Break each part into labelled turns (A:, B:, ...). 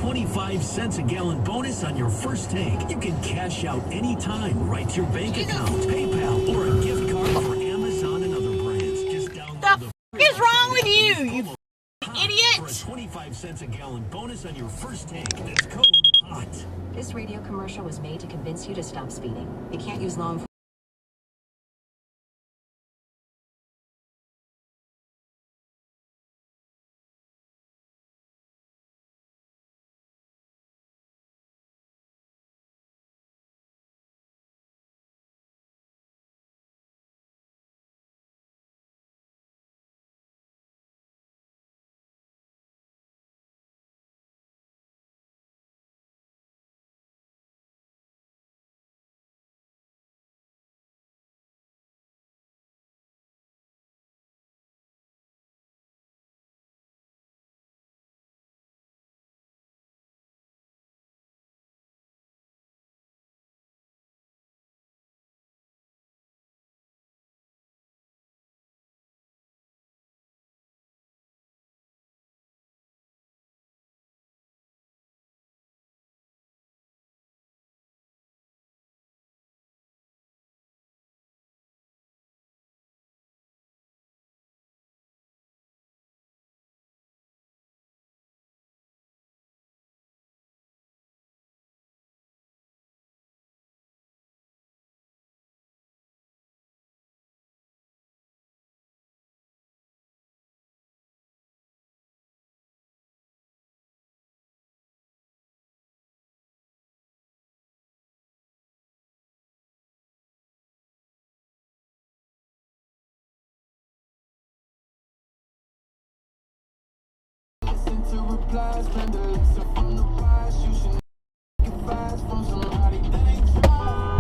A: 25 cents a gallon bonus on your first tank. You can cash out anytime right to your bank account, PayPal, or a gift card for Amazon and other brands. Just download the
B: What is wrong with you, you idiot?
A: for a 25 cents a gallon bonus on your first tank. That's code HOT.
C: This radio commercial was made to convince you to stop speeding. You can't use law enforcement.
D: To reply, spend the lesson from the past. You should take advice from somebody that ain't tried.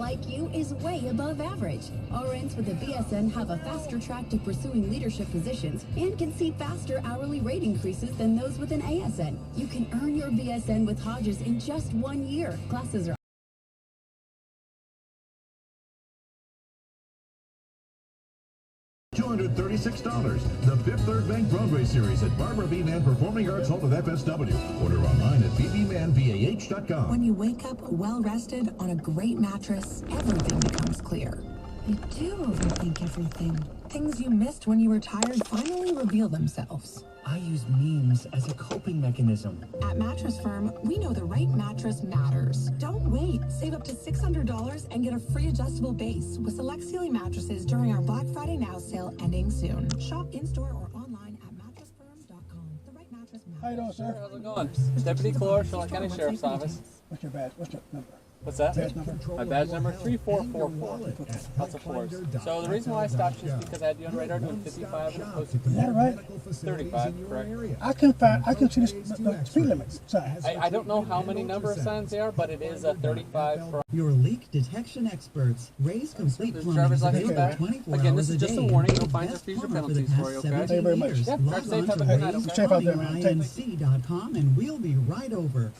E: like you is way above average. RNs with a BSN have a faster track to pursuing leadership positions and can see faster hourly rate increases than those with an ASN. You can earn your BSN with Hodges in just 1 year. Classes are
F: $236. The Fifth Third Bank Broadway series at Barbara B. Mann Performing Arts Hall of FSW. Order online at bbmanvah.com.
G: When you wake up well-rested on a great mattress, everything becomes clear. You do overthink everything. Things you missed when you were tired finally reveal themselves.
A: I use memes as a coping mechanism.
G: At Mattress Firm, we know the right mattress matters. Don't wait. Save up to $600 and get a free adjustable base with select ceiling mattresses during our Black Friday Now sale ending soon. Shop in-store or online at mattressfirm.com. The right mattress matters.
H: How you doing, sir?
I: How's it going? Deputy Clore, Charlotte County Sheriff's Office.
H: What's your badge? What's your number?
I: What's that?
H: Badge number?
I: My badge number 3444. Lots of fours. So the reason why I stopped you is because I had you on radar doing 55 and opposed to
H: Is that right?
I: 35, correct?
H: I can see the speed limit sign.
I: I don't know how many number of signs there are, but it is a 35 for...
J: Your leak detection experts raise complete
I: There's
J: plumbing
I: driver's license
J: available
I: back.
J: 24
I: Again,
J: hours
I: this is
J: a
I: just a
J: day.
I: warning. No
J: With
I: fines or
J: Best
I: fees or
J: Plumber
I: penalties for you, okay?
J: past
H: Thank you very
J: 17
H: much.
J: years.
I: Yep,
J: Log
I: drive safe,
J: on
I: have
J: to
I: a good night, okay?
H: Safe out there, man. Thank you.
J: inc.com and we'll be right over.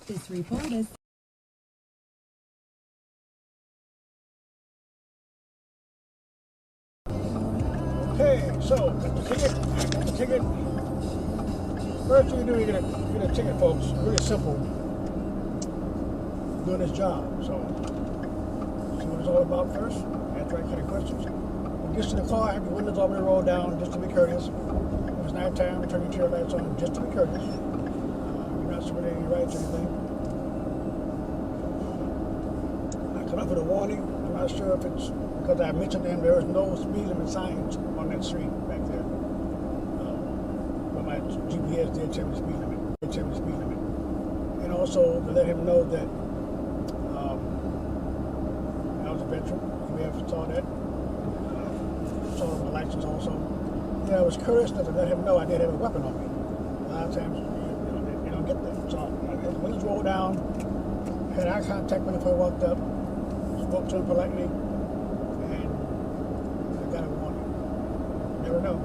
J: This report is
H: Okay, so the ticket. First thing you do, you get a ticket, folks. Really simple. Doing this job. So, see what it's all about first. Answer any kind of questions. When you get to the car, have your windows already rolled down, just to be courteous. If it's nighttime, turn your tail lights on, just to be courteous. You're not submitting any rights or anything. I come up with a warning. I'm not sure if it's because I mentioned to him there was no speed limit signs on that street back there. But my GPS did tell me the speed limit. And also to let him know that I was a veteran. You may have saw that. Saw my license also. Yeah, I was curious enough to let him know I did have a weapon on me. A lot of times, they don't get that. So his windows rolled down, had eye contact with him before I walked up, spoke to him politely, and I got a warning. Never know.